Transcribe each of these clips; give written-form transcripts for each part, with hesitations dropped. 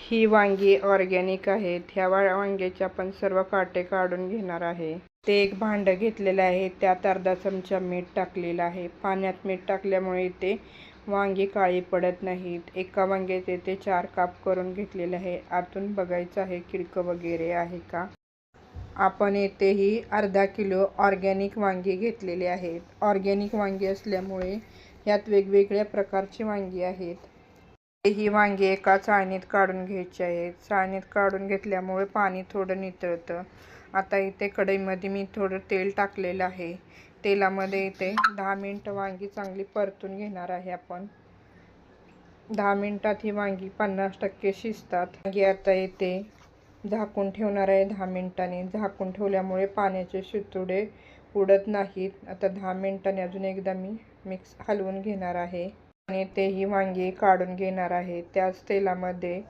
ही वांगी ऑर्गॅनिक आहेत. ह्या वांग्याचे आपण सर्व काटे काढून घेणार आहे. ते एक भांडं घेतलेलं आहे. त्यात अर्धा चमचा मीठ टाकलेलं आहे. पाण्यात मीठ टाकल्यामुळे इथे वांगी काळी पडत नाहीत. एका वांग्याचे इथे 4 काप करून घेतलेले आहे. आतून बघायचं आहे किडकं वगैरे आहे का. आपण येथेही अर्धा किलो ऑर्गॅनिक वांगी घेतलेले आहेत. ऑर्गॅनिक वांगी असल्यामुळे यात वेगवेगळ्या प्रकारची वांगी आहेत. ही वांगी एका चाळणीत काढून घ्यायची आहेत. चाळणीत काढून घेतल्यामुळे पाणी थोडं नितळतं. आता इथे कढईमध्ये मी थोडं तेल टाकलेलं आहे. तेलामध्ये इथे 10 मिनिटं वांगी चांगली परतून घेणार आहे आपण. 10 मिनिटात ही वांगी 50% शिजतात. वांगी आता इथे झाकून ठेवणार आहे 10 मिनिटांनी. झाकून ठेवल्यामुळे पाण्याचे शिंतोडे उडत नाहीत. आता 10 मिनिटांनी अजून एकदा मी हलवून घेणार आहे आणि ते ही वांगी काढून घेणार आहे. त्याच तेलामध्ये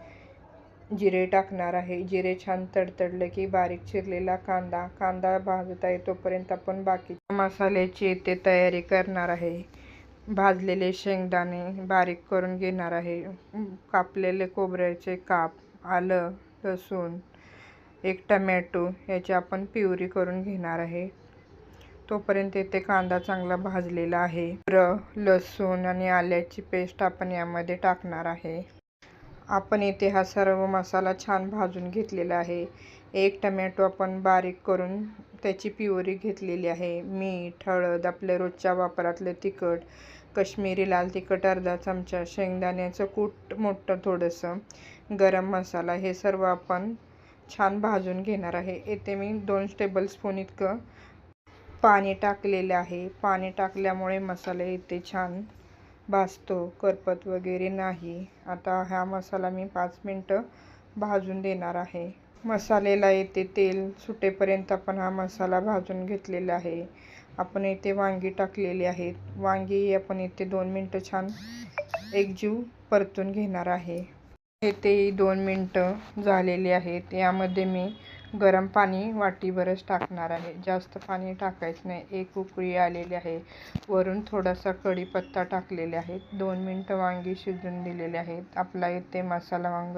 जिरे टाकणार आहे. जिरे छान तडतडले की बारीक चिरलेला कांदा भाजत आहे तोपर्यंत आपण बाकीच्या मसाल्याची इथे तयारी करणार आहे. भाजलेले शेंगदाणे बारीक करून घेणार आहे. कापलेले खोबऱ्याचे काप, आलं, लसूण, एक टमॅटो याची आपण प्युरी करून घेणार आहे. तोपर्यंत इथे कांदा चांगला भाजलेला आहे. लसूण आणि आल्याची पेस्ट आपण यामध्ये टाकणार आहे. आपण इथे हा सर्व मसाला छान भाजून घेतलेला आहे. एक टमॅटो आपण बारीक करून त्याची प्युरी घेतलेली आहे. मीठ, हळद, आपल्या रोजच्या वापरातलं तिखट, कश्मीरी लाल तिखट अर्धा चमचा, शेंगदाण्याचं कूट मोठं थोडंसं, गरम मसाला हे सर्व आपण छान भाजून घेणार आहे. इथे मी 2 टेबलस्पून इतकं पाणी टाकलेलं आहे. पाणी टाकल्यामुळे मसाला इथे छान भाजतो, करपत वगैरे नाही. आता हा मसाला मी 5 मिनिटं भाजून देणार आहे. मसाल्याला इथे तेल सुटेपर्यंत आपण हा मसाला भाजून घेतलेला आहे. आपण इथे वांगी टाकलेली आहेत. वांगी आपण इथे 2 मिनिटं छान एकजीव परतून घेणार आहे. इथे 2 मिनिटं झालेली आहेत. यामध्ये मी गरम पाणी वाटीभरच टाकणार आहे. जास्त पाणी टाकायचं नाही. एक उकळी आलेली आहे. वरून थोडासा कढीपत्ता टाकलेले आहेत. 2 मिनिटं वांगी शिजून दिलेले आहेत. आपला इथे मसाला वांग